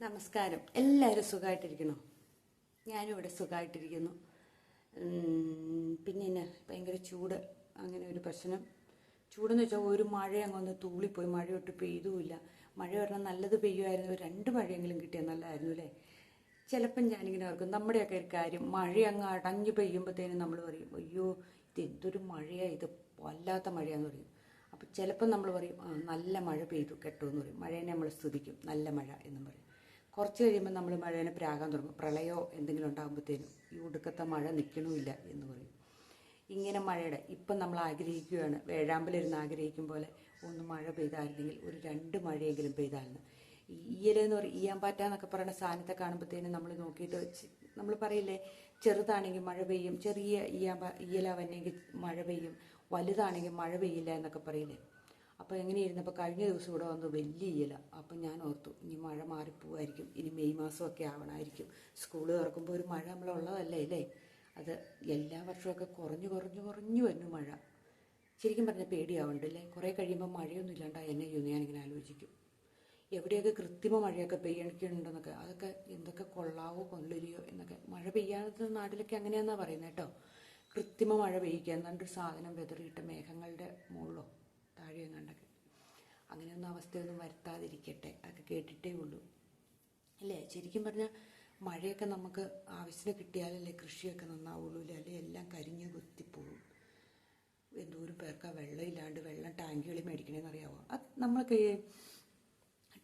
നമസ്കാരം. എല്ലാവരും സുഖമായിട്ടിരിക്കണോ? ഞാനും ഇവിടെ സുഖമായിട്ടിരിക്കുന്നു. പിന്നെ എന്നെ ഭയങ്കര ചൂട്, അങ്ങനെ ഒരു പ്രശ്നം. ചൂടെന്ന് വെച്ചാൽ ഒരു മഴ അങ്ങൊന്ന് തൂളിപ്പോയി, മഴയൊട്ട് പെയ്തുമില്ല. മഴ പറഞ്ഞാൽ നല്ലത് പെയ്യുമായിരുന്നു, രണ്ട് മഴയെങ്കിലും കിട്ടിയാൽ നല്ലതായിരുന്നു അല്ലേ. ചിലപ്പം ഞാനിങ്ങനെ ഓർക്കും, നമ്മുടെയൊക്കെ ഒരു കാര്യം, മഴ അങ്ങ് അടഞ്ഞു പെയ്യുമ്പോഴത്തേനും നമ്മൾ പറയും, അയ്യോ ഇത് എന്തൊരു മഴയാണ്, ഇത് വല്ലാത്ത മഴയാന്ന് പറയും. അപ്പം ചിലപ്പം നമ്മൾ പറയും, നല്ല മഴ പെയ്തു കേട്ടോ എന്ന് പറയും. മഴേനെ നമ്മൾ സ്തുതിക്കും, നല്ല മഴ എന്നും പറയും. കുറച്ച് കഴിയുമ്പോൾ നമ്മൾ മഴേനെ പ്രാകാൻ തുടങ്ങും. പ്രളയമോ എന്തെങ്കിലും ഉണ്ടാകുമ്പോഴത്തേനും ഈ ഒടുക്കത്തെ മഴ നിൽക്കണമില്ല എന്ന് പറയും. ഇങ്ങനെ മഴയുടെ ഇപ്പം നമ്മൾ ആഗ്രഹിക്കുകയാണ്, വേഴാമ്പലിരുന്ന് ആഗ്രഹിക്കും പോലെ ഒന്ന് മഴ പെയ്തായിരുന്നെങ്കിൽ, ഒരു 2 മഴയെങ്കിലും പെയ്തായിരുന്നു. ഈ ഈയലെന്ന് പറയും, ഈയാമ്പാറ്റ എന്നൊക്കെ പറയുന്ന സാധനത്തെ കാണുമ്പോഴത്തേനും നമ്മൾ നോക്കിയിട്ട് നമ്മൾ പറയില്ലേ, ചെറുതാണെങ്കിൽ മഴ പെയ്യും, ചെറിയ ഈയല വന്നെങ്കിൽ മഴ പെയ്യും, വലുതാണെങ്കിൽ മഴ പെയ്യില്ല എന്നൊക്കെ പറയില്ലേ. അപ്പോൾ എങ്ങനെ ഇരുന്നപ്പോൾ കഴിഞ്ഞ ദിവസം ഇവിടെ വന്ന് വലിയ ഇല. അപ്പം ഞാൻ ഓർത്തു, ഇനി മഴ മാറിപ്പോവായിരിക്കും, ഇനി മെയ് മാസമൊക്കെ ആവണമായിരിക്കും. സ്കൂൾ തുറക്കുമ്പോൾ ഒരു മഴ നമ്മളുള്ളതല്ലേ അല്ലേ. അത് എല്ലാ വർഷമൊക്കെ കുറഞ്ഞു കുറഞ്ഞു കുറഞ്ഞു വരുന്നു മഴ. ശരിക്കും പറഞ്ഞാൽ പേടിയാവുന്നുണ്ടല്ലേ. കുറേ കഴിയുമ്പോൾ മഴയൊന്നും ഇല്ലാണ്ടാ എന്നെ ചെയ്യുന്നു ഞാനിങ്ങനെ ആലോചിക്കും. എവിടെയൊക്കെ കൃത്രിമ മഴയൊക്കെ പെയ്യണിക്കുന്നുണ്ടെന്നൊക്കെ, അതൊക്കെ എന്തൊക്കെ കൊള്ളാവോ കൊള്ളില്ലയോ എന്നൊക്കെ. മഴ പെയ്യാത്ത നാട്ടിലൊക്കെ അങ്ങനെയാണെന്നാണ് പറയുന്നത് കേട്ടോ. കൃത്രിമ മഴ പെയ്യിക്കുക, എന്നാണ്ടൊരു സാധനം വെതറിയിട്ട് മേഘങ്ങളുടെ മുകളിലോ താഴെ എങ്ങാണ്ടൊക്കെ. അങ്ങനെയൊന്നും അവസ്ഥയൊന്നും വരുത്താതിരിക്കട്ടെ. അതൊക്കെ കേട്ടിട്ടേ ഉള്ളൂ അല്ലേ. ശരിക്കും പറഞ്ഞാൽ മഴയൊക്കെ നമുക്ക് ആവശ്യത്തിന് കിട്ടിയാലല്ലേ കൃഷിയൊക്കെ നന്നാവുള്ളൂ അല്ലേ. അല്ലെങ്കിൽ എല്ലാം കരിഞ്ഞ് കുത്തിപ്പോവും. എന്തോരം പേർക്കാ വെള്ളം ഇല്ലാണ്ട് വെള്ളം ടാങ്കുകളിൽ മേടിക്കണേന്ന് അറിയാമോ. അത് നമ്മൾക്ക്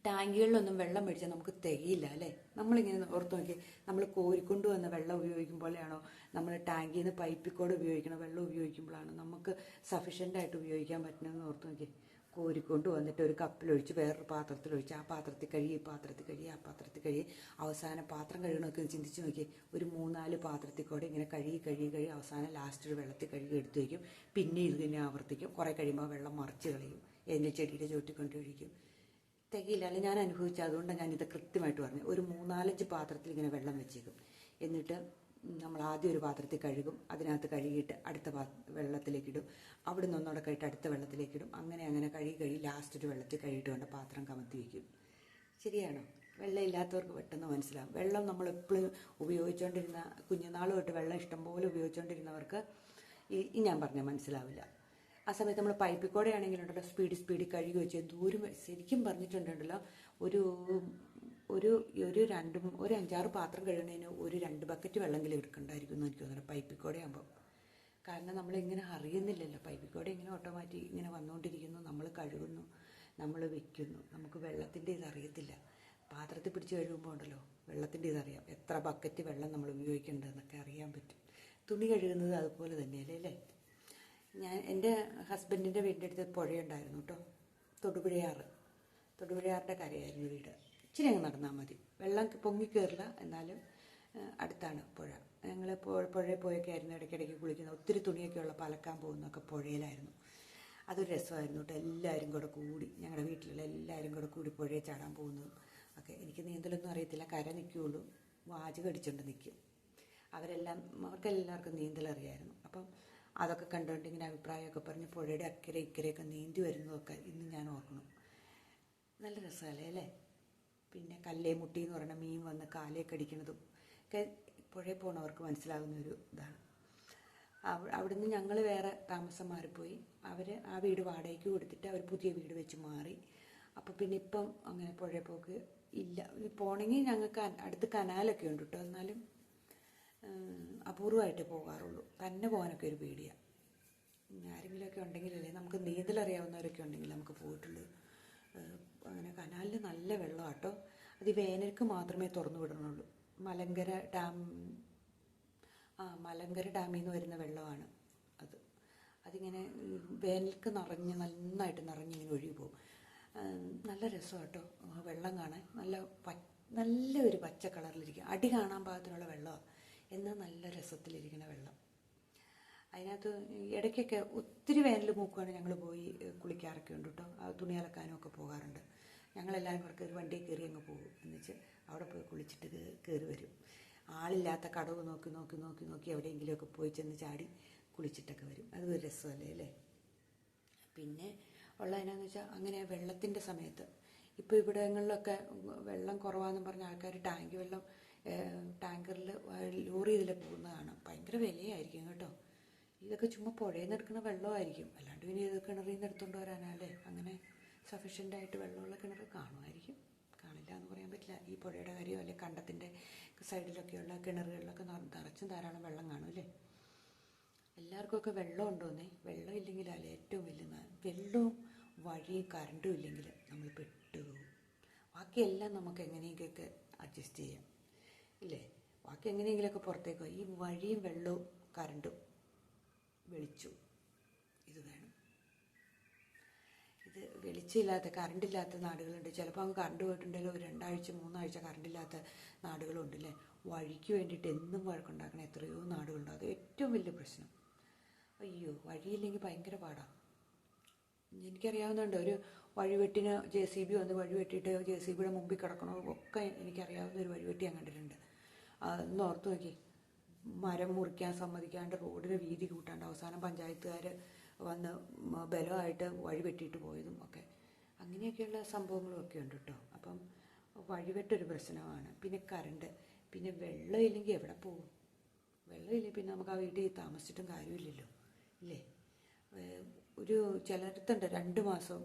ടാങ്കുകളിലൊന്നും വെള്ളം മേടിച്ചാൽ നമുക്ക് തികയില്ല അല്ലേ. നമ്മളിങ്ങനെ ഓർത്ത് നോക്കി, നമ്മൾ കോരിക്കൊണ്ട് വന്ന വെള്ളം ഉപയോഗിക്കുമ്പോഴാണോ, നമ്മൾ ടാങ്കിൽ നിന്ന് പൈപ്പിൽ കൂടെ ഉപയോഗിക്കണ വെള്ളം ഉപയോഗിക്കുമ്പോഴാണ് നമുക്ക് സഫീഷ്യൻ്റായിട്ട് ഉപയോഗിക്കാൻ പറ്റണമെന്ന് ഓർത്ത് നോക്കി. കോരിക്കൊണ്ട് വന്നിട്ട് ഒരു കപ്പിലൊഴിച്ച് വേറൊരു പാത്രത്തിലൊഴിച്ച്, ആ പാത്രത്തിൽ കഴുകി, ഈ പാത്രത്തിൽ കഴുകി, ആ പാത്രത്തിൽ കഴുകി, അവസാനം പാത്രം കഴുകണമൊക്കെ ചിന്തിച്ച് നോക്കി. ഒരു 3-4 പാത്രത്തിൽ കൂടെ ഇങ്ങനെ കഴുകി കഴുകി കഴുകി അവസാനം ലാസ്റ്റ് ഒരു വെള്ളത്തിൽ കഴുകി എടുത്ത് വയ്ക്കും. പിന്നെ ഇത് തന്നെ ആവർത്തിക്കും. കുറേ കഴിയുമ്പോൾ വെള്ളം മറിച്ച് കളയും, എൻ്റെ ചെടിയുടെ ചോട്ടിക്കൊണ്ട് ഒഴിക്കും. തികയില്ല അല്ലെ. ഞാൻ അനുഭവിച്ച, അതുകൊണ്ടാണ് ഞാനിത് കൃത്യമായിട്ട് പറഞ്ഞു. ഒരു 3-4 പാത്രത്തിൽ ഇങ്ങനെ വെള്ളം വെച്ചേക്കും. എന്നിട്ട് നമ്മൾ ആദ്യം ഒരു പാത്രത്തിൽ കഴുകും, അതിനകത്ത് കഴുകിയിട്ട് അടുത്ത വെള്ളത്തിലേക്കിടും, അവിടെ നിന്ന് ഒന്നോടെ കഴിയിട്ട് അടുത്ത വെള്ളത്തിലേക്കിടും. അങ്ങനെ അങ്ങനെ കഴുകി ലാസ്റ്റ് ഒരു വെള്ളത്തിൽ കഴുകിയിട്ട് കൊണ്ട് പാത്രം കമത്തി വയ്ക്കും. ശരിയാണോ? വെള്ളം ഇല്ലാത്തവർക്ക് പെട്ടെന്ന് മനസ്സിലാവും. വെള്ളം നമ്മൾ എപ്പോഴും ഉപയോഗിച്ചുകൊണ്ടിരുന്ന, കുഞ്ഞുനാൾ തൊട്ട് വെള്ളം ഇഷ്ടംപോലെ ഉപയോഗിച്ചുകൊണ്ടിരുന്നവർക്ക് ഈ ഞാൻ പറഞ്ഞാൽ മനസ്സിലാവില്ല. ആ സമയത്ത് നമ്മൾ പൈപ്പിൽ കൂടെ ആണെങ്കിലുണ്ടല്ലോ, സ്പീഡിൽ കഴുകി വെച്ച് ദൂരം. ശരിക്കും പറഞ്ഞിട്ടുണ്ടല്ലോ, ഒരു ഒരു ഒരു 5-6 പാത്രം കഴുകുന്നതിന് ഒരു 2 ബക്കറ്റ് വെള്ളമെങ്കിലും എടുക്കണ്ടായിരിക്കും എന്ന് എനിക്ക് തോന്നുന്നു പൈപ്പിൽ കൂടെ ആകുമ്പോൾ. കാരണം നമ്മളിങ്ങനെ അറിയുന്നില്ലല്ലോ. പൈപ്പിൽ കൂടെ ഇങ്ങനെ ഓട്ടോമാറ്റിക് ഇങ്ങനെ വന്നുകൊണ്ടിരിക്കുന്നു, നമ്മൾ കഴുകുന്നു, നമ്മൾ വെക്കുന്നു. നമുക്ക് വെള്ളത്തിൻ്റെ ഇതറിയത്തില്ല. പാത്രത്തിൽ പിടിച്ച് കഴുകുമ്പോൾ ഉണ്ടല്ലോ, വെള്ളത്തിൻ്റെ ഇതറിയാം. എത്ര ബക്കറ്റ് വെള്ളം നമ്മൾ ഉപയോഗിക്കേണ്ടതെന്നൊക്കെ അറിയാൻ പറ്റും. തുണി കഴുകുന്നത് അതുപോലെ തന്നെയല്ലേ അല്ലേ. എൻ്റെ ഹസ്ബൻഡിൻ്റെ വീടിൻ്റെ അടുത്ത് പുഴയുണ്ടായിരുന്നു കേട്ടോ. തൊടുപുഴയാറിൻ്റെ കരയായിരുന്നു വീട്. ഇച്ചിരി അങ്ങ് നടന്നാൽ മതി. വെള്ളം പൊങ്ങിക്കയറില്ല, എന്നാലും അടുത്താണ് പുഴ. ഞങ്ങൾ പുഴയിൽ പോയൊക്കെ ആയിരുന്നു ഇടയ്ക്കിടയ്ക്ക് കുളിക്കുന്നത്. ഒത്തിരി തുണിയൊക്കെ ഉള്ള അലക്കാൻ പോകുന്നതൊക്കെ പുഴയിലായിരുന്നു. അതൊരു രസമായിരുന്നു കേട്ടോ. എല്ലാവരും കൂടെ കൂടി, ഞങ്ങളുടെ വീട്ടിലുള്ള എല്ലാവരും കൂടെ കൂടി പുഴയിൽ ചാടാൻ പോകുന്നതും ഒക്കെ. എനിക്ക് നീന്തലൊന്നും അറിയത്തില്ല, കര നിൽക്കുകയുള്ളൂ, വാചകം അടിച്ചുകൊണ്ട് നിൽക്കും. അവർക്കെല്ലാവർക്കും നീന്തലറിയായിരുന്നു. അപ്പം അതൊക്കെ കണ്ടുകൊണ്ട് ഇങ്ങനെ അഭിപ്രായമൊക്കെ പറഞ്ഞ് പുഴയുടെ അക്കരെ ഇക്കരെയൊക്കെ നീന്തി വരുന്നതൊക്കെ ഇന്ന് ഞാൻ ഓർക്കണം. നല്ല രസമല്ലേ അല്ലേ. പിന്നെ കല്ലേ മുട്ടി എന്ന് പറയുന്ന മീൻ വന്ന് കാലേക്ക് അടിക്കുന്നതും ഒക്കെ പുഴയിൽ പോണവർക്ക് മനസ്സിലാകുന്ന ഒരു ഇതാണ്. അവിടുന്ന് ഞങ്ങൾ വേറെ താമസം മാറിപ്പോയി. അവർ ആ വീട് വാടകയ്ക്ക് കൊടുത്തിട്ട് അവർ പുതിയ വീട് വെച്ച് മാറി. അപ്പോൾ പിന്നെ ഇപ്പം അങ്ങനെ പുഴയിൽ പോക്ക് ഇല്ല. പോണെങ്കിൽ ഞങ്ങൾക്ക് അടുത്ത് കനാലൊക്കെ ഉണ്ട് കേട്ടോ. എന്നാലും അപൂർവമായിട്ട് പോകാറുള്ളൂ. തന്നെ പോകാനൊക്കെ ഒരു പേടിയാണ്. ആരെങ്കിലുമൊക്കെ ഉണ്ടെങ്കിലല്ലേ, നമുക്ക് നീന്തലറിയാവുന്നവരൊക്കെ ഉണ്ടെങ്കിൽ നമുക്ക് പോയിട്ടുള്ളൂ. അങ്ങനെ കനാലിൽ നല്ല വെള്ളം കേട്ടോ. അത് വേനൽക്ക് മാത്രമേ തുറന്നു വിടണുള്ളൂ. മലങ്കര ഡാമിൽ നിന്ന് വരുന്ന വെള്ളമാണ് അത്. അതിങ്ങനെ വേനൽക്ക് നന്നായിട്ട് നിറഞ്ഞിങ്ങനെ ഒഴുകി പോകും. നല്ല രസം കേട്ടോ വെള്ളം കാണാൻ. നല്ലൊരു പച്ച കളറിലിരിക്കും. അടി കാണാൻ പാകത്തിനുള്ള വെള്ളമാണ്, എന്നാൽ നല്ല രസത്തിലിരിക്കുന്ന വെള്ളം. അതിനകത്ത് ഇടയ്ക്കൊക്കെ ഒത്തിരി വേനൽ മൂക്കുവാണ് ഞങ്ങൾ പോയി കുളിക്കാറൊക്കെ ഉണ്ട് കേട്ടോ. തുണി അലക്കാനും ഒക്കെ പോകാറുണ്ട്. ഞങ്ങളെല്ലാവരും കൂടെ ഒരു വണ്ടിയിൽ കയറി അങ്ങ് പോകും. എന്നുവെച്ച് അവിടെ പോയി കുളിച്ചിട്ട് കയറി വരും. ആളില്ലാത്ത കടവ് നോക്കി എവിടെയെങ്കിലുമൊക്കെ പോയി ചെന്ന് ചാടി കുളിച്ചിട്ടൊക്കെ വരും. അതൊരു രസമല്ലേ അല്ലേ. പിന്നെ ഉള്ളതിനാന്ന് വെച്ചാൽ അങ്ങനെ വെള്ളത്തിൻ്റെ സമയത്ത് ഇപ്പോൾ ഇവിടങ്ങളിലൊക്കെ വെള്ളം കുറവാണെന്ന് പറഞ്ഞ ആൾക്കാർ ടാങ്ക് വെള്ളം ടാങ്കറിൽ ലോറി ഇതിൽ പോകുന്നതാണ്. ഭയങ്കര വിലയായിരിക്കും കേട്ടോ. ഇതൊക്കെ ചുമ്മാ പുഴയിൽ നിന്ന് എടുക്കുന്ന വെള്ളമായിരിക്കും, അല്ലാണ്ട് പിന്നെ ഇത് കിണറിൽ നിന്ന് എടുത്തുകൊണ്ട് വരാനല്ലേ. അങ്ങനെ സഫീഷ്യൻ്റായിട്ട് വെള്ളമുള്ള കിണർ കാണുമായിരിക്കും, കാണില്ല എന്ന് പറയാൻ പറ്റില്ല. ഈ പുഴയുടെ കാര്യമോ അല്ലെങ്കിൽ കണ്ടത്തിൻ്റെ സൈഡിലൊക്കെയുള്ള കിണറുകളിലൊക്കെ നിറച്ചും ധാരാളം വെള്ളം കാണും അല്ലേ. എല്ലാവർക്കുമൊക്കെ വെള്ളം ഉണ്ടോന്നേ. വെള്ളം ഇല്ലെങ്കിലല്ലേ ഏറ്റവും വലിയ വെള്ളവും വഴിയും കറണ്ടും ഇല്ലെങ്കിൽ നമ്മൾ പെട്ടുപോകും. ബാക്കിയെല്ലാം നമുക്ക് എങ്ങനെയെങ്കിലൊക്കെ അഡ്ജസ്റ്റ് ചെയ്യാം ഇല്ലേ. ബാക്കി എങ്ങനെയെങ്കിലുമൊക്കെ പുറത്തേക്ക് പോകും. ഈ വഴിയും വെള്ളവും കറണ്ടും വെളിച്ചവും ഇത് വേണം. ഇത് വെളിച്ചമില്ലാത്ത കറണ്ടില്ലാത്ത നാടുകളുണ്ട്. ചിലപ്പോൾ അങ്ങ് കറണ്ട് പോയിട്ടുണ്ടെങ്കിൽ ഒരു 2 ആഴ്ച 3 ആഴ്ച കറണ്ടില്ലാത്ത നാടുകളുണ്ട് അല്ലേ. വഴിക്ക് വേണ്ടിയിട്ട് എന്നും വഴക്കുണ്ടാക്കണ എത്രയോ നാടുകളുണ്ട്. അത് ഏറ്റവും വലിയ പ്രശ്നം. അയ്യോ, വഴിയില്ലെങ്കിൽ ഭയങ്കര പാടാണ്. എനിക്കറിയാവുന്നുണ്ട്, ഒരു വഴിവെട്ടിന് JCB വന്ന് വഴിവെട്ടിയിട്ട് JCBയുടെ മുമ്പിൽ കിടക്കണോ ഒക്കെ എനിക്കറിയാവുന്ന ഒരു വഴിവെട്ടി ഞാൻ കണ്ടിട്ടുണ്ട്. ഒന്ന് ഓർത്ത് നോക്കി, മരം മുറിക്കാൻ സമ്മതിക്കാണ്ട് റോഡിന് വീതി കൂട്ടാണ്ട് അവസാനം പഞ്ചായത്തുകാർ വന്ന് ബലമായിട്ട് വഴി വെട്ടിയിട്ട് പോയതും ഒക്കെ അങ്ങനെയൊക്കെയുള്ള സംഭവങ്ങളും ഒക്കെ ഉണ്ട് കേട്ടോ. അപ്പം വഴിവെട്ടൊരു പ്രശ്നമാണ്. പിന്നെ കറണ്ട്, പിന്നെ വെള്ളം ഇല്ലെങ്കിൽ എവിടെ പോകും? വെള്ളമില്ലെങ്കിൽ പിന്നെ നമുക്ക് ആ വീട്ടിൽ താമസിച്ചിട്ടും കാര്യമില്ലല്ലോ ഇല്ലേ. ഒരു ചിലർത്തുണ്ട് 2 മാസം,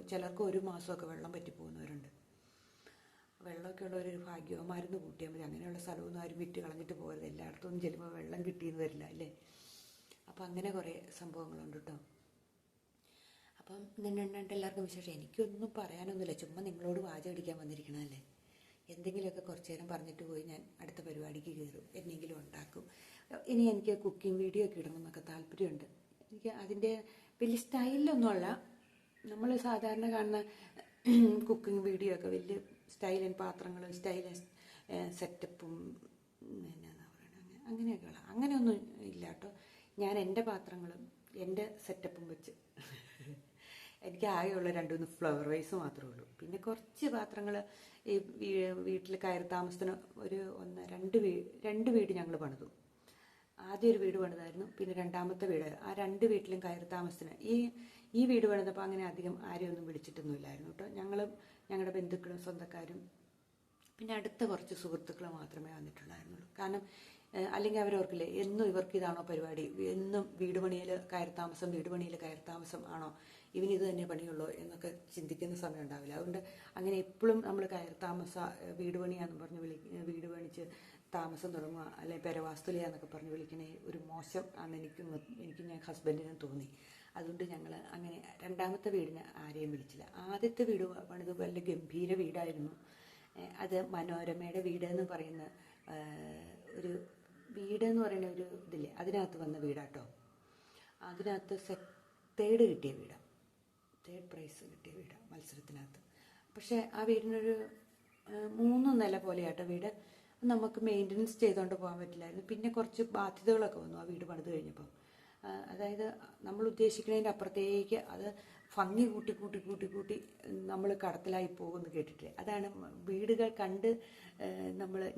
ചിലർക്ക് 1 മാസമൊക്കെ വെള്ളം പറ്റിപ്പോകുന്നവരുണ്ട്. വെള്ളമൊക്കെ ഉള്ളവരൊരു ഭാഗ്യം, മരുന്ന് കൂട്ടിയാൽ മതി. അങ്ങനെയുള്ള സ്ഥലമൊന്നും ആരും വിറ്റ് കളഞ്ഞിട്ട് പോകരുത്. എല്ലായിടത്തും ഒന്നും ചെല്ലുമ്പോൾ വെള്ളം കിട്ടിയെന്ന് വരില്ല അല്ലേ. അപ്പം അങ്ങനെ കുറേ സംഭവങ്ങളുണ്ട് കേട്ടോ. അപ്പം നിന്നുണ്ട് എല്ലാവർക്കും വിശേഷം. എനിക്കൊന്നും പറയാനൊന്നുമില്ല, ചുമ്മാ നിങ്ങളോട് വാചകം അടിക്കാൻ വന്നിരിക്കണമല്ലേ. എന്തെങ്കിലുമൊക്കെ കുറച്ച് നേരം പറഞ്ഞിട്ട് പോയി ഞാൻ അടുത്ത പരിപാടിക്ക് കയറും, എന്തെങ്കിലും ഉണ്ടാക്കും. ഇനി എനിക്ക് കുക്കിംഗ് വീഡിയോ ഒക്കെ ഇടണം എന്നൊക്കെ താല്പര്യമുണ്ട്. എനിക്ക് അതിൻ്റെ വലിയ സ്റ്റൈലൊന്നുമല്ല, നമ്മൾ സാധാരണ കാണുന്ന കുക്കിംഗ് വീഡിയോ ഒക്കെ വലിയ സ്റ്റൈലൻ പാത്രങ്ങളും സ്റ്റൈലൻ സെറ്റപ്പും എന്നാ പറയണത് അങ്ങനെയൊക്കെയുള്ള അങ്ങനെയൊന്നും ഇല്ല കേട്ടോ. ഞാൻ എൻ്റെ പാത്രങ്ങളും എൻ്റെ സെറ്റപ്പും വെച്ച് എനിക്ക് ആകെയുള്ള 2-3 ഫ്ലവർ വൈസ് മാത്രമേ ഉള്ളൂ. പിന്നെ കുറച്ച് പാത്രങ്ങൾ ഈ വീട്ടിൽ കയറി താമസത്തിന് ഒരു 2 വീട് ഞങ്ങൾ പണിതു. ആദ്യം ഒരു വീട് പണിതായിരുന്നു, പിന്നെ 2ാമത്തെ വീട്. ആ 2 വീട്ടിലും കയറി താമസത്തിന് ഈ വീട് പണിതപ്പോൾ അങ്ങനെ അധികം ആരെയൊന്നും വിളിച്ചിട്ടൊന്നുമില്ലായിരുന്നു കേട്ടോ. ഞങ്ങളുടെ ബന്ധുക്കളും സ്വന്തക്കാരും പിന്നെ അടുത്ത കുറച്ച് സുഹൃത്തുക്കൾ മാത്രമേ വന്നിട്ടുണ്ടായിരുന്നുള്ളൂ. കാരണം അല്ലെങ്കിൽ അവരോർക്കില്ലേ എന്നും ഇവർക്ക് ഇതാണോ പരിപാടി, എന്നും വീട് പണിയിൽ കയറി താമസം ആണോ, ഇവനിത് തന്നെ പണിയുള്ളൂ എന്നൊക്കെ ചിന്തിക്കുന്ന സമയം ഉണ്ടാവില്ല. അതുകൊണ്ട് അങ്ങനെ എപ്പോഴും നമ്മൾ വീട് പണിയാന്ന് പറഞ്ഞ് വീട് പണിച്ച് താമസം തുടങ്ങുക അല്ലെങ്കിൽ പെരവാസ്തുലിയാന്നൊക്കെ പറഞ്ഞ് വിളിക്കണേ ഒരു മോശം ആണ് എനിക്ക് ഞാൻ ഹസ്ബൻഡിനും തോന്നി. അതുകൊണ്ട് ഞങ്ങൾ അങ്ങനെ 2ാമത്തെ വീടിന് ആരെയും വിളിച്ചില്ല. ആദ്യത്തെ വീട് പണിത് വലിയ ഗംഭീര വീടായിരുന്നു. അത് മനോരമയുടെ വീട് എന്ന് പറയുന്ന ഒരു വീടെന്ന് പറയുന്ന ഒരു ഇതില്ലേ, അതിനകത്ത് വന്ന വീടാട്ടോ. അതിനകത്ത് 3rd കിട്ടിയ വീടാണ്, 3rd പ്രൈസ് കിട്ടിയ വീടാണ് മത്സരത്തിനകത്ത്. പക്ഷേ ആ വീടിനൊരു 3 നില പോലെയാട്ടോ വീട്. നമുക്ക് മെയിൻ്റനൻസ് ചെയ്തുകൊണ്ട് പോകാൻ പറ്റില്ലായിരുന്നു. പിന്നെ കുറച്ച് ബാധ്യതകളൊക്കെ വന്നു ആ വീട് പണിത് കഴിഞ്ഞപ്പം. അതായത് നമ്മൾ ഉദ്ദേശിക്കുന്നതിൻ്റെ അപ്പുറത്തേക്ക് അത് ഭംഗി കൂട്ടി നമ്മൾ കടത്തിലായി പോകുമെന്ന് കേട്ടിട്ടില്ലേ. അതാണ് വീടുകൾ കണ്ട്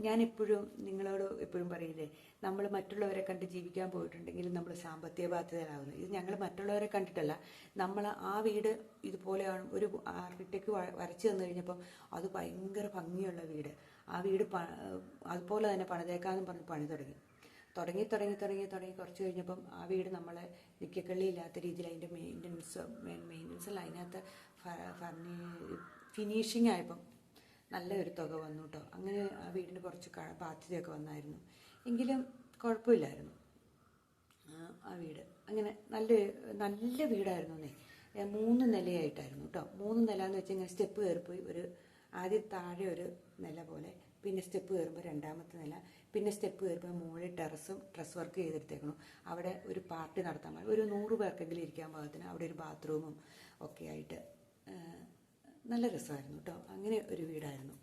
ഞാനെപ്പോഴും നിങ്ങളോട് എപ്പോഴും പറയില്ലേ, നമ്മൾ മറ്റുള്ളവരെ കണ്ട് ജീവിക്കാൻ പോയിട്ടുണ്ടെങ്കിൽ നമ്മൾ സാമ്പത്തിക ബാധ്യതയിലാവുന്നത്. ഇത് ഞങ്ങൾ മറ്റുള്ളവരെ കണ്ടിട്ടല്ല, നമ്മൾ ആ വീട് ഇതുപോലെയാണ് ഒരു ആർക്കിടെക്ട് വരച്ചു തന്നു കഴിഞ്ഞപ്പം അത് ഭയങ്കര ഭംഗിയുള്ള വീട്. ആ വീട് അതുപോലെ തന്നെ പണിതേക്കാന്നും പറഞ്ഞ് പണി തുടങ്ങി കുറച്ച് കഴിഞ്ഞപ്പം ആ വീട് നമ്മളെ നിക്കക്കള്ളിയില്ലാത്ത രീതിയിൽ അതിൻ്റെ മെയിൻ്റനൻസ് അല്ല, അതിനകത്ത് ഫിനിഷിങ് ആയപ്പം നല്ലൊരു തുക വന്നു കേട്ടോ. അങ്ങനെ ആ വീടിന് കുറച്ച് ബാധ്യതയൊക്കെ വന്നായിരുന്നു, എങ്കിലും കുഴപ്പമില്ലായിരുന്നു ആ വീട്. അങ്ങനെ നല്ല വീടായിരുന്നു. 3 നിലയായിട്ടായിരുന്നു കേട്ടോ. 3 നില എന്ന് വെച്ചാൽ ഇങ്ങനെ സ്റ്റെപ്പ് കയറിപ്പോയി, ആദ്യം താഴെ ഒരു നില പോലെ, പിന്നെ സ്റ്റെപ്പ് കയറുമ്പോൾ 2ാമത്തെ നില, പിന്നെ സ്റ്റെപ്പ് കയറുമ്പോൾ മുകളിൽ ഡ്രസ് വർക്ക് ചെയ്തെടുത്തേക്കണം. അവിടെ ഒരു പാർട്ടി നടത്താൻ ഒരു 100 പേർക്കെങ്കിലും ഇരിക്കാൻ പാകത്തിന് അവിടെ ഒരു ബാത്റൂമും ഒക്കെ ആയിട്ട് നല്ല രസമായിരുന്നു കേട്ടോ. അങ്ങനെ ഒരു വീടായിരുന്നു.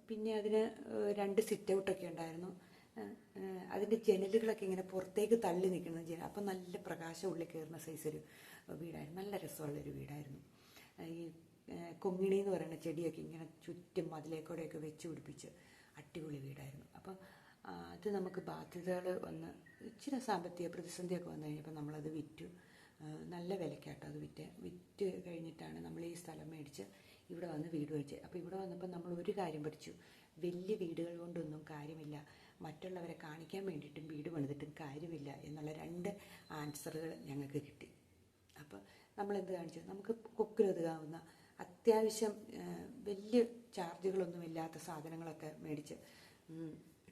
പിന്നെ അതിന് 2 സിറ്റ് ഔട്ടൊക്കെ ഉണ്ടായിരുന്നു. അതിൻ്റെ ജനലുകളൊക്കെ ഇങ്ങനെ പുറത്തേക്ക് തള്ളി നിൽക്കുന്ന അപ്പം നല്ല പ്രകാശം ഉള്ളിൽ കയറുന്ന സൈസ് ഒരു വീടായിരുന്നു. നല്ല രസമുള്ളൊരു വീടായിരുന്നു. ഈ കൊങ്ങിണി എന്ന് പറയുന്ന ചെടിയൊക്കെ ഇങ്ങനെ ചുറ്റും മതിലേക്കൂടെയൊക്കെ വെച്ച് പിടിപ്പിച്ച് അടിപൊളി വീടായിരുന്നു. അപ്പം അത് നമുക്ക് ബാധ്യതകൾ വന്ന് ഇച്ചിരി സാമ്പത്തിക പ്രതിസന്ധിയൊക്കെ വന്നു കഴിഞ്ഞപ്പോൾ നമ്മളത് വിറ്റു. നല്ല വിലയ്ക്കാട്ടോ അത് വിറ്റ് കഴിഞ്ഞിട്ടാണ് നമ്മൾ ഈ സ്ഥലം മേടിച്ച് ഇവിടെ വന്ന് വീട് വെച്ച്. അപ്പോൾ ഇവിടെ വന്നപ്പോൾ നമ്മൾ ഒരു കാര്യം പഠിച്ചു, വലിയ വീടുകൾ കൊണ്ടൊന്നും കാര്യമില്ല, മറ്റുള്ളവരെ കാണിക്കാൻ വേണ്ടിയിട്ടും വീട് പണിതിട്ടും കാര്യമില്ല എന്നുള്ള 2 ആൻസറുകൾ ഞങ്ങൾക്ക് കിട്ടി. അപ്പോൾ നമ്മളെന്ത് കാണിച്ചു, നമുക്ക് കൊക്കിലൊതുകാവുന്ന അത്യാവശ്യം വലിയ ചാർജുകളൊന്നും ഇല്ലാത്ത സാധനങ്ങളൊക്കെ മേടിച്ച്,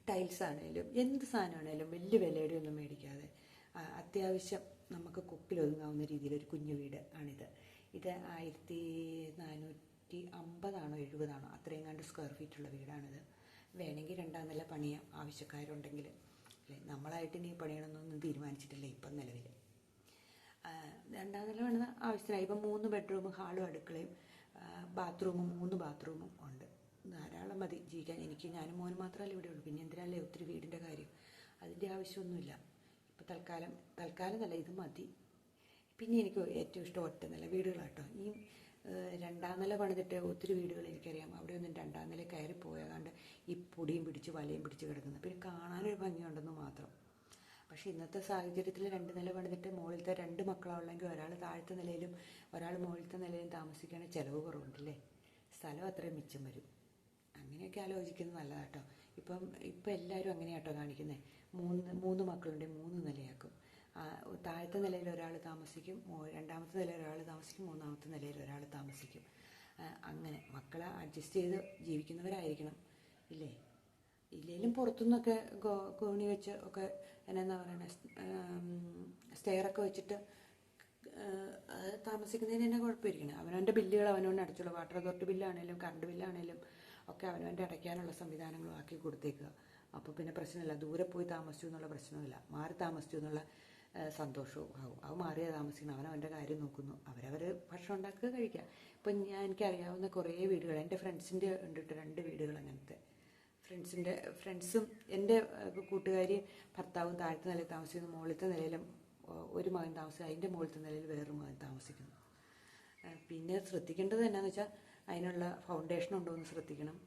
ടൈൽസ് ആണെങ്കിലും എന്ത് സാധനമാണേലും വലിയ വിലയുടെ ഒന്നും മേടിക്കാതെ അത്യാവശ്യം നമുക്ക് കൊക്കിലൊതുങ്ങാവുന്ന രീതിയിലൊരു കുഞ്ഞു വീട് ആണിത്. ഇത് 1450 70 അത്രയും കണ്ട് സ്ക്വയർ ഫീറ്റുള്ള വീടാണിത്. വേണമെങ്കിൽ 2ാം നില പണിയാം ആവശ്യക്കാരുണ്ടെങ്കിൽ, അല്ലേ? നമ്മളായിട്ട് ഇനി പണിയണമെന്നൊന്നും തീരുമാനിച്ചിട്ടില്ല ഇപ്പം നിലവിൽ. 2ാം നില പണിത ആവശ്യത്തിനായി. ഇപ്പം 3 ബെഡ്റൂം, ഹാളും അടുക്കളയും ബാത്റൂമും 3 ബാത്റൂമും ഉണ്ട്. ധാരാളം മതി ജീവിക്കാൻ. ഞാനും മോനും മാത്രമല്ല ഇവിടെ ഉള്ളൂ, പിന്നെ എന്തിനല്ലേ ഒത്തിരി വീടിൻ്റെ കാര്യം, അതിൻ്റെ ആവശ്യമൊന്നുമില്ല. ഇപ്പോൾ തൽക്കാലം നല്ല ഇത് മതി. പിന്നെ എനിക്ക് ഏറ്റവും ഇഷ്ടം ഒറ്റ നില വീടുകളാട്ടോ. ഈ 2ാം നില പണിതിട്ട് ഒത്തിരി വീടുകൾ എനിക്കറിയാം, അവിടെയൊന്നും 2ാം നില കയറി പോയാണ്ട് ഈ പൊടിയും പിടിച്ച് വലയും പിടിച്ച് കിടക്കുന്നത്, പിന്നെ കാണാനൊരു ഭംഗിയുണ്ടെന്ന് മാത്രം. പക്ഷേ ഇന്നത്തെ സാഹചര്യത്തിൽ 2 നില പണിതിട്ട് മുകളിലത്തെ 2 മക്കളുള്ളെങ്കിൽ ഒരാൾ താഴത്തെ നിലയിലും ഒരാൾ മുകളിലത്തെ നിലയിലും താമസിക്കുകയാണെങ്കിൽ ചിലവ് കുറവുണ്ടല്ലേ, സ്ഥലം അത്രയും മിച്ചം വരും. അങ്ങനെയൊക്കെ ആലോചിക്കുന്നത് നല്ലതാട്ടോ. ഇപ്പം എല്ലാവരും അങ്ങനെയാട്ടോ കാണിക്കുന്നത്. 3 മക്കളുണ്ടെങ്കിൽ 3 നിലയാക്കും. താഴത്തെ നിലയിൽ ഒരാൾ താമസിക്കും, 2ാമത്തെ നിലയിൽ ഒരാൾ താമസിക്കും, 3ാമത്തെ നിലയിൽ ഒരാൾ താമസിക്കും. അങ്ങനെ മക്കളെ അഡ്ജസ്റ്റ് ചെയ്ത് ജീവിക്കുന്നവരായിരിക്കണം, ഇല്ലേ? ഇല്ലെങ്കിലും പുറത്തുനിന്നൊക്കെ കോണി വെച്ച് ഒക്കെ എന്നാ പറയുക, സ്റ്റെയറൊക്കെ വെച്ചിട്ട് താമസിക്കുന്നതിന് തന്നെ കുഴപ്പമിരിക്കണം. അവനവൻ്റെ ബില്ലുകൾ അവനവൻ്റെ അടച്ചുള്ള വാട്ടർ അതോറിറ്റി ബില്ലാണേലും കറണ്ട് ബില്ലാണേലും ഒക്കെ അവനവൻ്റെ അടയ്ക്കാനുള്ള സംവിധാനങ്ങളും ആക്കി കൊടുത്തേക്കുക. അപ്പോൾ പിന്നെ പ്രശ്നമില്ല, ദൂരെ പോയി താമസിച്ചു എന്നുള്ള പ്രശ്നമില്ല, മാറി താമസിച്ചു എന്നുള്ള സന്തോഷവും ആവും. അത് മാറിയാൽ താമസിക്കണം, അവനവൻ്റെ കാര്യം നോക്കുന്നു, അവരവർ ഭക്ഷണം ഉണ്ടാക്കുക കഴിക്കുക. ഇപ്പം എനിക്കറിയാവുന്ന കുറേ വീടുകൾ, എൻ്റെ ഫ്രണ്ട്സിൻ്റെ ഉണ്ടിട്ട് 2 വീടുകൾ അങ്ങനത്തെ. ഫ്രണ്ട്സും എൻ്റെ കൂട്ടുകാരി ഭർത്താവും താഴത്തെ നിലയിൽ താമസിക്കുന്നു, മുകളിലത്തെ നിലയിലും ഒരു മകൻ താമസിക്കും, അതിൻ്റെ മുകളിലത്തെ നിലയിൽ വേറൊരു മകൻ താമസിക്കുന്നു. പിന്നെ ശ്രദ്ധിക്കേണ്ടത് എന്നാന്ന് വെച്ചാൽ അതിനുള്ള ഫൗണ്ടേഷൻ ഉണ്ടോ എന്ന് ശ്രദ്ധിക്കണം.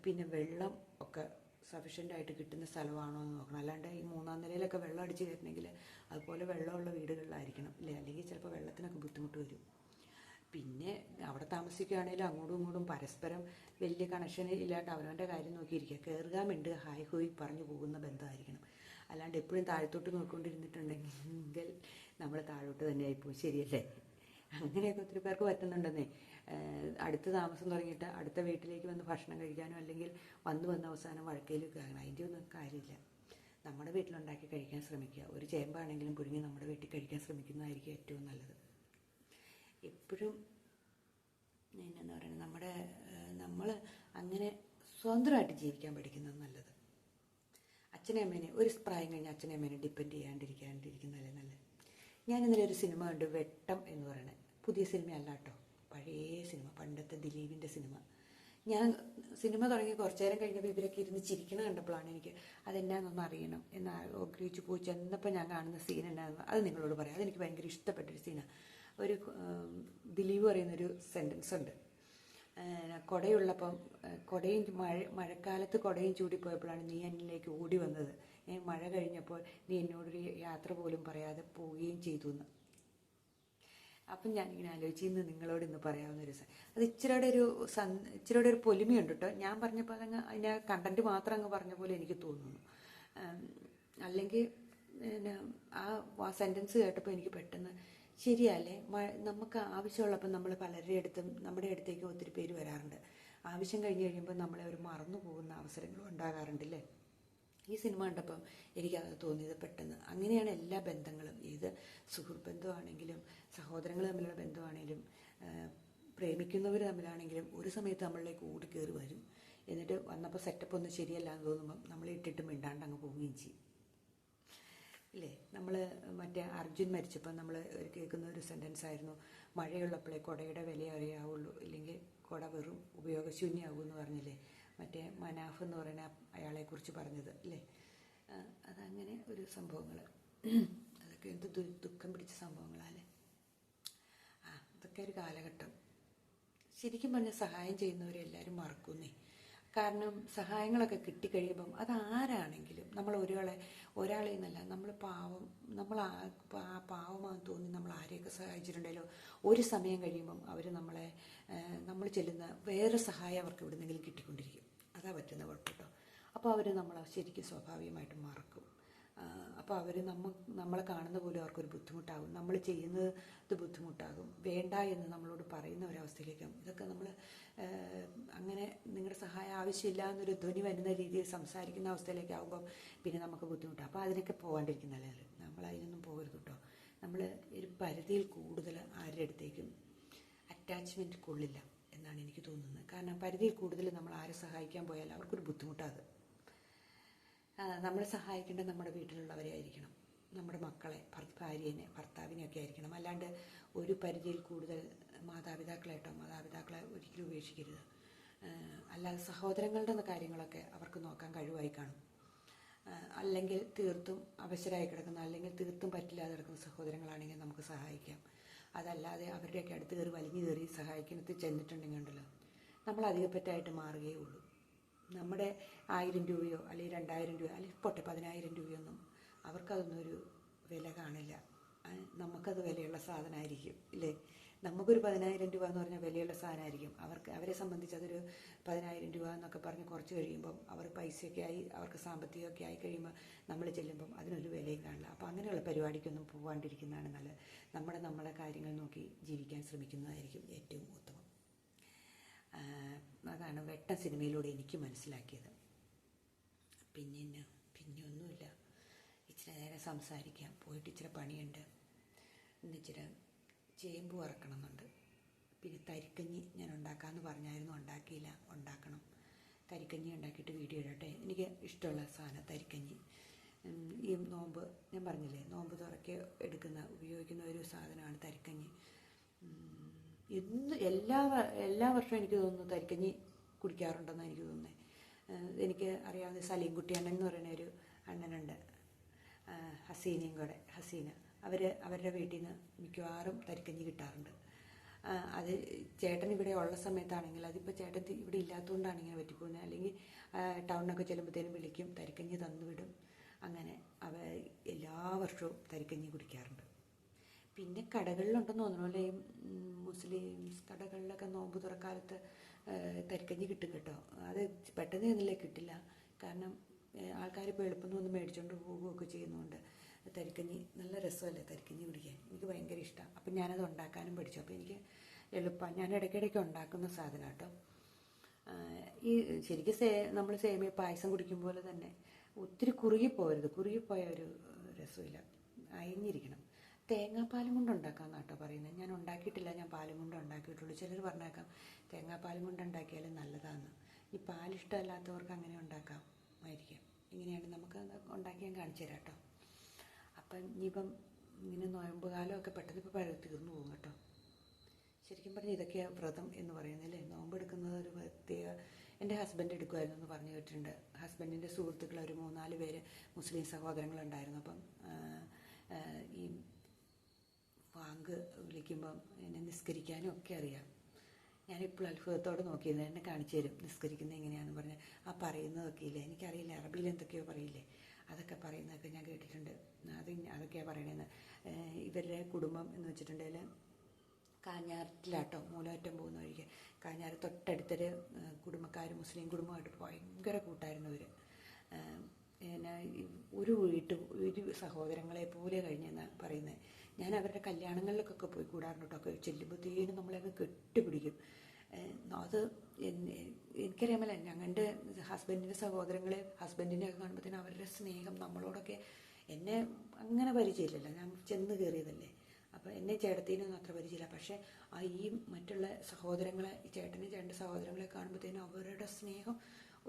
പിന്നെ വെള്ളം ഒക്കെ സഫീഷ്യൻ്റായിട്ട് കിട്ടുന്ന സ്ഥലമാണോ എന്ന് നോക്കണം. അല്ലാണ്ട് ഈ 3ാം നിലയിലൊക്കെ വെള്ളം അടിച്ച് കയറ്റണമെങ്കിൽ അതുപോലെ വെള്ളമുള്ള വീടുകളിലായിരിക്കണം, അല്ലേ? അല്ലെങ്കിൽ ചിലപ്പോൾ വെള്ളത്തിനൊക്കെ ബുദ്ധിമുട്ട് വരും. പിന്നെ അവിടെ താമസിക്കുകയാണെങ്കിലും അങ്ങോട്ടും ഇങ്ങോട്ടും പരസ്പരം വലിയ കണക്ഷൻ ഇല്ലാണ്ട് അവനവൻ്റെ കാര്യം നോക്കിയിരിക്കുക, കയറുക മിണ്ടുക ഹായ് ഹോയ് പറഞ്ഞു പോകുന്ന ബന്ധമായിരിക്കണം. അല്ലാണ്ട് എപ്പോഴും താഴത്തോട്ട് നോക്കിക്കൊണ്ടിരുന്നിട്ടുണ്ടെങ്കിൽ നമ്മൾ താഴോട്ട് തന്നെ ആയിപ്പോവും, ശരിയല്ലേ? അങ്ങനെയൊക്കെ ഒത്തിരി പേർക്ക് പറ്റുന്നുണ്ടെന്നേ. അടുത്ത താമസം തുടങ്ങിയിട്ട് അടുത്ത വീട്ടിലേക്ക് വന്ന് ഭക്ഷണം കഴിക്കാനോ അല്ലെങ്കിൽ വന്ന് അവസാനം വഴക്കയിലൊക്കെ ആകണം, അതിൻ്റെ ഒന്നും കാര്യമില്ല. നമ്മുടെ വീട്ടിലുണ്ടാക്കി കഴിക്കാൻ ശ്രമിക്കുക. ഒരു ചേമ്പാണെങ്കിലും പുഴുങ്ങി നമ്മുടെ വീട്ടിൽ കഴിക്കാൻ ശ്രമിക്കുന്നതായിരിക്കും ഏറ്റവും നല്ലത്. എപ്പോഴും എന്നാ പറയുന്നത്, നമ്മൾ അങ്ങനെ സ്വതന്ത്രമായിട്ട് ജീവിക്കാൻ പഠിക്കുന്നത് നല്ലത്. അച്ഛനെ അമ്മേനെ ഒരു പ്രായം കഴിഞ്ഞ് അച്ഛനെ അമ്മേനെ ഡിപ്പെൻഡ് ചെയ്യാണ്ടിരിക്കുന്നതല്ലേ നല്ലത്. ഞാൻ ഇന്നലെ ഒരു സിനിമ കണ്ടു, വെട്ടം എന്ന് പറയുന്നത്. പുതിയ സിനിമയല്ല കേട്ടോ, പഴയ സിനിമ, പണ്ടത്തെ ദിലീപിൻ്റെ സിനിമ. ഞാൻ സിനിമ തുടങ്ങി കുറച്ചു നേരം കഴിഞ്ഞപ്പോൾ ഇവരൊക്കെ ഇരുന്ന് ചിരിക്കണം കണ്ടപ്പോഴാണ് എനിക്ക് അതെന്നാന്നൊന്ന് അറിയണം എന്ന് ആഗ്രഹിച്ചു പോയി ചെന്നപ്പോൾ ഞാൻ കാണുന്ന സീൻ എന്നാന്ന് അത് നിങ്ങളോട് പറയാം. അതെനിക്ക് ഭയങ്കര ഇഷ്ടപ്പെട്ടൊരു സീനാണ്. ഒരു ദിലീപ് പറയുന്നൊരു സെൻറ്റൻസ് ഉണ്ട്, കുടയുള്ളപ്പം മഴക്കാലത്ത് കുടയും ചൂടിപ്പോയപ്പോഴാണ് നീ എന്നിലേക്ക് ഓടി വന്നത്, മഴ കഴിഞ്ഞപ്പോൾ നീ എന്നോടൊരു യാത്ര പോലും പറയാതെ പോവുകയും ചെയ്തു എന്ന്. അപ്പം ഞാനിങ്ങനെ ആലോചിച്ച് ഇന്ന് നിങ്ങളോട് ഇന്ന് പറയാവുന്നൊരു അത് ഇച്ചിരിയുടെ ഒരു പൊലിമയുണ്ട് കേട്ടോ. ഞാൻ പറഞ്ഞപ്പോൾ അതങ്ങ് അതിൻ്റെ കണ്ടൻറ്റ് മാത്രം അങ്ങ് പറഞ്ഞ പോലെ എനിക്ക് തോന്നുന്നു. അല്ലെങ്കിൽ ആ സെൻറ്റൻസ് കേട്ടപ്പോൾ എനിക്ക് പെട്ടെന്ന് ശരിയല്ലേ, നമുക്ക് ആവശ്യമുള്ളപ്പം നമ്മൾ നമ്മുടെ അടുത്തേക്ക് ഒത്തിരി പേര് വരാറുണ്ട്. ആവശ്യം കഴിഞ്ഞ് കഴിയുമ്പോൾ നമ്മളെ ഒരു മറന്നു പോകുന്ന അവസരങ്ങളും ഉണ്ടാകാറുണ്ടല്ലേ. ഈ സിനിമ കണ്ടപ്പം എനിക്കത് തോന്നിയത് പെട്ടെന്ന്. അങ്ങനെയാണ് എല്ലാ ബന്ധങ്ങളും, ഏത് സുഹൃത്ത് ബന്ധമാണെങ്കിലും സഹോദരങ്ങൾ തമ്മിലുള്ള ബന്ധമാണെങ്കിലും പ്രേമിക്കുന്നവർ തമ്മിലാണെങ്കിലും ഒരു സമയത്ത് നമ്മളിലേക്ക് ഓടി കയറി വരും. എന്നിട്ട് വന്നപ്പോൾ സെറ്റപ്പ് ഒന്നും ശരിയല്ല എന്ന് തോന്നുമ്പം നമ്മളെ ഇട്ടിട്ട് മിണ്ടാണ്ട് അങ്ങ് പോവുകയും ചെയ്യും, ഇല്ലേ? നമ്മൾ മറ്റേ അർജുൻ മരിച്ചപ്പോൾ നമ്മൾ കേൾക്കുന്ന ഒരു സെൻറ്റൻസ് ആയിരുന്നു, മഴയുള്ളപ്പോഴേ കുടയുടെ വില അറിയാവുള്ളൂ, ഇല്ലെങ്കിൽ കുട വെറും ഉപയോഗശൂന്യമാകുമെന്ന് പറഞ്ഞില്ലേ മറ്റേ മനാഫ് എന്ന് പറയുന്ന അയാളെക്കുറിച്ച് പറഞ്ഞത്, അല്ലേ? അതങ്ങനെ ഒരു സംഭവങ്ങൾ, അതൊക്കെ എന്ത് ദുഃഖം പിടിച്ച സംഭവങ്ങളല്ലേ. അതൊക്കെ ഒരു കാലഘട്ടം. ശരിക്കും പറഞ്ഞാൽ സഹായം ചെയ്യുന്നവരെ എല്ലാവരും മറക്കുന്നേ. കാരണം സഹായങ്ങളൊക്കെ കിട്ടിക്കഴിയുമ്പം അതാരാണെങ്കിലും നമ്മൾ ഒരാളെ എന്നല്ല, നമ്മൾ നമ്മൾ പാവമാണെന്ന് തോന്നി നമ്മൾ ആരെയൊക്കെ സഹായിച്ചിട്ടുണ്ടല്ലോ, ഒരു സമയം കഴിയുമ്പം അവർ നമ്മൾ ചെല്ലുന്ന വേറെ സഹായം അവർക്ക് എവിടെന്നെങ്കിലും കിട്ടിക്കൊണ്ടിരിക്കും. അതാ പറ്റുന്ന കുഴപ്പം കേട്ടോ. അപ്പോൾ അവർ നമ്മളെ ശരിക്കും സ്വാഭാവികമായിട്ടും മറക്കും. അപ്പോൾ അവർ നമ്മളെ കാണുന്ന പോലും അവർക്കൊരു ബുദ്ധിമുട്ടാകും, നമ്മൾ ചെയ്യുന്നത് ബുദ്ധിമുട്ടാകും, വേണ്ട എന്ന് നമ്മളോട് പറയുന്ന ഒരവസ്ഥയിലേക്കും. ഇതൊക്കെ നമ്മൾ അങ്ങനെ നിങ്ങളുടെ സഹായം ആവശ്യമില്ല എന്നൊരു ധ്വനി വരുന്ന രീതിയിൽ സംസാരിക്കുന്ന അവസ്ഥയിലേക്കാകുമ്പം പിന്നെ നമുക്ക് ബുദ്ധിമുട്ടാണ്. അപ്പോൾ അതിനൊക്കെ പോകാണ്ടിരിക്കുന്നതല്ലേ നല്ലത്. നമ്മൾ അതിനൊന്നും പോകരുത് കേട്ടോ. നമ്മൾ ഒരു പരിധിയിൽ കൂടുതൽ ആരുടെ അടുത്തേക്കും അറ്റാച്ച്മെൻറ്റ് കൊള്ളില്ല എന്നാണ് എനിക്ക് തോന്നുന്നത്. കാരണം പരിധിയിൽ കൂടുതൽ നമ്മൾ ആരെ സഹായിക്കാൻ പോയാൽ അവർക്കൊരു ബുദ്ധിമുട്ടാണ്. നമ്മൾ സഹായിക്കേണ്ടത് നമ്മുടെ വീട്ടിലുള്ളവരെ ആയിരിക്കണം, നമ്മുടെ മക്കളെ, ഭാര്യനെ, ഭർത്താവിനെയൊക്കെ ആയിരിക്കണം. അല്ലാണ്ട് ഒരു പരിധിയിൽ കൂടുതൽ മാതാപിതാക്കളെ ഒരിക്കലും ഉപേക്ഷിക്കരുത്. അല്ലാതെ സഹോദരങ്ങളുടെ കാര്യങ്ങളൊക്കെ അവർക്ക് നോക്കാൻ കഴിവായി കാണും. അല്ലെങ്കിൽ തീർത്തും അവശരായി കിടക്കുന്ന, അല്ലെങ്കിൽ തീർത്തും പറ്റില്ലാതെ കിടക്കുന്ന സഹോദരങ്ങളാണെങ്കിൽ നമുക്ക് സഹായിക്കാം. അതല്ലാതെ അവരുടെയൊക്കെ അടുത്ത് കയറി വലിഞ്ഞു കയറി സഹായിക്കുന്നത് ചെന്നിട്ടുണ്ടെങ്കിൽ ഉണ്ടല്ലോ, നമ്മൾ അധികപ്പറ്റായിട്ട് മാറുകയേ ഉള്ളൂ. നമ്മുടെ 1000 രൂപയോ അല്ലെങ്കിൽ 2000 രൂപയോ അല്ലെങ്കിൽ 10,000 രൂപയൊന്നും അവർക്കതൊന്നും ഒരു വില കാണില്ല. നമുക്കത് വിലയുള്ള സാധനമായിരിക്കും ഇല്ലേ. നമുക്കൊരു 10,000 രൂപ എന്ന് പറഞ്ഞാൽ വിലയുള്ള സാധനമായിരിക്കും. അവരെ സംബന്ധിച്ച് അതൊരു 10,000 രൂപ എന്നൊക്കെ പറഞ്ഞ് കുറച്ച് കഴിയുമ്പം അവർ പൈസയൊക്കെ ആയി, അവർക്ക് സാമ്പത്തികമൊക്കെ ആയി കഴിയുമ്പോൾ നമ്മൾ ചെല്ലുമ്പം അതിനൊരു വിലയും കാണില്ല. അപ്പോൾ അങ്ങനെയുള്ള പരിപാടിക്കൊന്നും പോകാണ്ടിരിക്കുന്നതാണ് നല്ലത്. നമ്മളെ കാര്യങ്ങൾ നോക്കി ജീവിക്കാൻ ശ്രമിക്കുന്നതായിരിക്കും ഏറ്റവും ഉത്തമം. അതാണ് വെട്ടം സിനിമയിലൂടെ എനിക്ക് മനസ്സിലാക്കിയത്. പിന്നെ ഒന്നുമില്ല. ഇച്ചിരി നേരം സംസാരിക്കാം. പോയിട്ട് ഇച്ചിരി പണിയുണ്ട്. ഇച്ചിരി ചേമ്പ് വറക്കണമെന്നുണ്ട്. പിന്നെ തരിക്കഞ്ഞി ഞാൻ ഉണ്ടാക്കാമെന്ന് പറഞ്ഞായിരുന്നു, ഉണ്ടാക്കിയില്ല. ഉണ്ടാക്കണം. തരിക്കഞ്ഞി ഉണ്ടാക്കിയിട്ട് വീഡിയോ ഇടട്ടെ. എനിക്ക് ഇഷ്ടമുള്ള സാധനം തരിക്കഞ്ഞി. ഈ നോമ്പ് ഞാൻ പറഞ്ഞില്ലേ, നോമ്പ് തുറക്കി ഉപയോഗിക്കുന്ന ഒരു സാധനമാണ് തരിക്കഞ്ഞി. എല്ലാ വർഷവും എനിക്ക് തോന്നുന്നു തരിക്കഞ്ഞി കുടിക്കാറുണ്ടെന്നാണ് എനിക്ക് തോന്നുന്നത്. എനിക്ക് അറിയാവുന്ന സലീംകുട്ടി അണ്ണൻ എന്ന് പറയുന്ന ഒരു അണ്ണനുണ്ട്, ഹസീന. അവരുടെ വീട്ടിൽ നിന്ന് മിക്കവാറും തരിക്കഞ്ഞി കിട്ടാറുണ്ട്. അത് ചേട്ടൻ ഇവിടെ ഉള്ള സമയത്താണെങ്കിൽ, അതിപ്പോൾ ചേട്ടൻ ഇവിടെ ഇല്ലാത്തതുകൊണ്ടാണ് ഇങ്ങനെ പറ്റിപ്പോകുന്നത്. അല്ലെങ്കിൽ ടൗണിനൊക്കെ ചെല്ലുമ്പോഴത്തേനും വിളിക്കും, തരിക്കഞ്ഞി തന്നുവിടും. അങ്ങനെ എല്ലാ വർഷവും തരിക്കഞ്ഞി കുടിക്കാറുണ്ട്. പിന്നെ കടകളിലുണ്ടെന്ന് തോന്നുന്നു അല്ലേ, മുസ്ലിംസ് കടകളിലൊക്കെ നോമ്പ് തുറക്കാലത്ത് തരിക്കഞ്ഞി കിട്ടും കേട്ടോ. അത് പെട്ടെന്ന് ഒന്നില്ലേ കിട്ടില്ല. കാരണം ആൾക്കാർ ഇപ്പോൾ എളുപ്പം ഒന്നും മേടിച്ചുകൊണ്ട് പോവുകയൊക്കെ ചെയ്യുന്നതുകൊണ്ട് തരിക്കഞ്ഞി നല്ല രസമല്ലേ തരിക്കഞ്ഞി കുടിക്കാൻ. എനിക്ക് ഭയങ്കര ഇഷ്ടമാണ്. അപ്പം ഞാനത് ഉണ്ടാക്കാനും പഠിച്ചു. അപ്പോൾ എനിക്ക് എളുപ്പമാണ്. ഞാൻ ഇടയ്ക്കിടയ്ക്ക് ഉണ്ടാക്കുന്ന സാധനം കേട്ടോ. ഈ ശരിക്കും നമ്മൾ സേമിയ പായസം കുടിക്കും പോലെ തന്നെ ഒത്തിരി കുറുകിപ്പോകരുത്. കുറുകിപ്പോയ ഒരു രസമില്ല, അയഞ്ഞിരിക്കണം. തേങ്ങാപ്പാലും കൊണ്ട് ഉണ്ടാക്കാമെന്ന് കേട്ടോ പറയുന്നത്. ഞാൻ ഉണ്ടാക്കിയിട്ടില്ല, ഞാൻ പാലും കൊണ്ട് ഉണ്ടാക്കിയിട്ടുള്ളൂ. ചിലർ പറഞ്ഞേക്കാം തേങ്ങാപ്പാലും കൊണ്ട് ഉണ്ടാക്കിയാലും നല്ലതാണെന്ന്. ഈ പാലിഷ്ടമല്ലാത്തവർക്ക് അങ്ങനെ ഉണ്ടാക്കാമായിരിക്കും. ഇങ്ങനെയാണ് നമുക്ക് ഉണ്ടാക്കി ഞാൻ കാണിച്ചു തരാം കേട്ടോ. അപ്പം ഇനിയിപ്പം ഇങ്ങനെ നോയമ്പ് കാലമൊക്കെ പെട്ടെന്ന് ഇപ്പോൾ തീർന്നു പോകും കേട്ടോ. ശരിക്കും പറഞ്ഞാൽ ഇതൊക്കെയാണ് വ്രതം എന്ന് പറയുന്നല്ലേ. നോമ്പെടുക്കുന്നത് ഒരു പ്രത്യേക, എൻ്റെ ഹസ്ബൻഡ് എടുക്കുമായിരുന്നു എന്ന് പറഞ്ഞു കേട്ടിട്ടുണ്ട്. ഹസ്ബൻഡിൻ്റെ സുഹൃത്തുക്കൾ ഒരു 3-4 പേര് മുസ്ലിം സഹോദരങ്ങളുണ്ടായിരുന്നു. അപ്പം ഈ വാങ്ക് വിളിക്കുമ്പം എന്നെ നിസ്കരിക്കാനും ഒക്കെ അറിയാം. ഞാനിപ്പോൾ അത്ഭുതത്തോടെ നോക്കിയിരുന്നു. എന്നെ കാണിച്ചു തരും നിസ്കരിക്കുന്നത് എങ്ങനെയാണെന്ന് പറഞ്ഞ്. ആ പറയുന്നതൊക്കെ ഇല്ലേ, എനിക്കറിയില്ല, അറബിയിൽ എന്തൊക്കെയോ പറയില്ലേ, അതൊക്കെ പറയുന്നതൊക്കെ ഞാൻ കേട്ടിട്ടുണ്ട്. അതൊക്കെയാണ് പറയണതെന്ന്. ഇവരുടെ കുടുംബം എന്ന് വെച്ചിട്ടുണ്ടെങ്കിൽ കാഞ്ഞാറിലാട്ടോ, മൂലമറ്റം പോകുന്ന വഴിക്ക് കാഞ്ഞാറ് തൊട്ടടുത്തൊരു കുടുംബക്കാർ, മുസ്ലിം കുടുംബമായിട്ട് ഭയങ്കര കൂട്ടായിരുന്നു ഇവർ. ഒരു സഹോദരങ്ങളെ പോലെ കഴിഞ്ഞെന്നാണ് പറയുന്നത്. ഞാൻ അവരുടെ കല്യാണങ്ങളിലൊക്കെ പോയി കൂടാറുണ്ട് കേട്ടോ. ചെല്ലുമ്പോഴത്തേനും നമ്മളെയൊക്കെ കെട്ടിപ്പിടിക്കും. അത് എനിക്കറിയാമല്ല, ഞങ്ങളുടെ ഹസ്ബൻഡിൻ്റെ ഹസ്ബൻഡിനെയൊക്കെ കാണുമ്പോഴത്തേനും അവരുടെ സ്നേഹം നമ്മളോടൊക്കെ, എന്നെ അങ്ങനെ പരിചയമില്ലല്ലോ, ഞാൻ ചെന്ന് കയറിയതല്ലേ. അപ്പോൾ എന്നെ ചേട്ടത്തിനൊന്നും അത്ര പരിചയമില്ല. പക്ഷേ ഈ മറ്റുള്ള സഹോദരങ്ങളെ, ചേട്ടൻ്റെ സഹോദരങ്ങളെ കാണുമ്പോഴത്തേനും അവരുടെ സ്നേഹം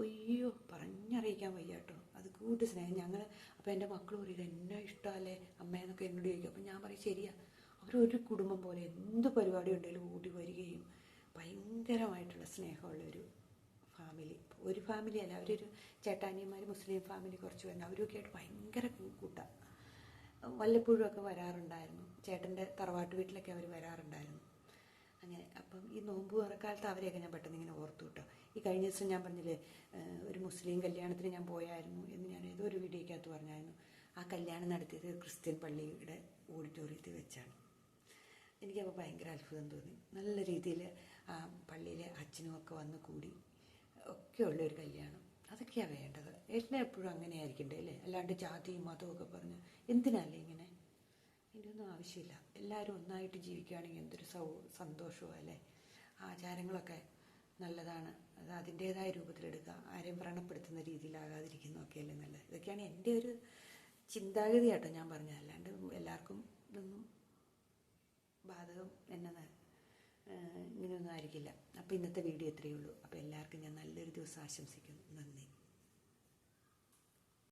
അയ്യോ പറഞ്ഞറിയിക്കാൻ വയ്യ കേട്ടോ. അത് കൂട്ട് സ്നേഹം. അപ്പോൾ എൻ്റെ മക്കൾ പറയും എന്നെ ഇഷ്ടമല്ലേ അമ്മയെന്നൊക്കെ എന്നോട് ചോദിക്കും. അപ്പം ഞാൻ പറയും ശരിയാ, അവരൊരു കുടുംബം പോലെ എന്ത് പരിപാടി ഉണ്ടെങ്കിലും കൂടി വരികയും ഭയങ്കരമായിട്ടുള്ള സ്നേഹമുള്ളൊരു ഫാമിലി. ഒരു ഫാമിലി അല്ല, അവരൊരു ചേട്ടാനിയന്മാർ മുസ്ലിം ഫാമിലി കുറച്ച് പേരുണ്ട്. അവരൊക്കെ ആയിട്ട് ഭയങ്കര കൂട്ടാണ്. വല്ലപ്പോഴും ഒക്കെ വരാറുണ്ടായിരുന്നു. ചേട്ടൻ്റെ തറവാട്ട് വീട്ടിലൊക്കെ അവർ വരാറുണ്ടായിരുന്നു. അങ്ങനെ അപ്പം ഈ നോമ്പ് തുറക്കാലത്ത് അവരെയൊക്കെ ഞാൻ പെട്ടെന്ന് ഇങ്ങനെ ഓർത്തു കേട്ടോ. ഈ കഴിഞ്ഞ ദിവസം ഞാൻ പറഞ്ഞില്ലേ, ഒരു മുസ്ലിം കല്യാണത്തിന് ഞാൻ പോയായിരുന്നു എന്ന് ഞാൻ ഏതോ ഒരു വീഡിയോയ്ക്കകത്ത് പറഞ്ഞായിരുന്നു. ആ കല്യാണം നടത്തിയത് ക്രിസ്ത്യൻ പള്ളിയുടെ ഓഡിറ്റോറിയത്തിൽ വെച്ചാണ്. എനിക്കപ്പോൾ ഭയങ്കര അത്ഭുതം തോന്നി. നല്ല രീതിയിൽ ആ പള്ളിയിലെ അച്ഛനുമൊക്കെ വന്ന് കൂടി ഒക്കെയുള്ള ഒരു കല്യാണം. അതൊക്കെയാണ് വേണ്ടത്. എല്ലാം എപ്പോഴും അങ്ങനെ ആയിരിക്കണ്ടേ അല്ലേ? അല്ലാണ്ട് ജാതിയും മതവും ഒക്കെ പറഞ്ഞ് എന്തിനല്ലേ ഇങ്ങനെ? അതിൻ്റെ ഒന്നും ആവശ്യമില്ല. എല്ലാവരും ഒന്നായിട്ട് ജീവിക്കുകയാണെങ്കിൽ എന്തൊരു സന്തോഷവും അല്ലേ? ആചാരങ്ങളൊക്കെ നല്ലതാണ്. അത് അതിൻ്റേതായ രൂപത്തിലെടുക്കുക. ആരെയും വ്രണപ്പെടുത്തുന്ന രീതിയിലാകാതിരിക്കുന്നതൊക്കെ അല്ലേ നല്ലത്. ഇതൊക്കെയാണ് എൻ്റെ ഒരു ചിന്താഗതി കേട്ടോ ഞാൻ പറഞ്ഞത്. അല്ലാണ്ട് എല്ലാവർക്കും ഇതൊന്നും ബാധകം എന്നത് ഇങ്ങനെയൊന്നും ആയിരിക്കില്ല. അപ്പോൾ ഇന്നത്തെ വീഡിയോ ഇത്രയേ ഉള്ളൂ. അപ്പോൾ എല്ലാവർക്കും ഞാൻ നല്ലൊരു ദിവസം ആശംസിക്കുന്നു. നന്ദി.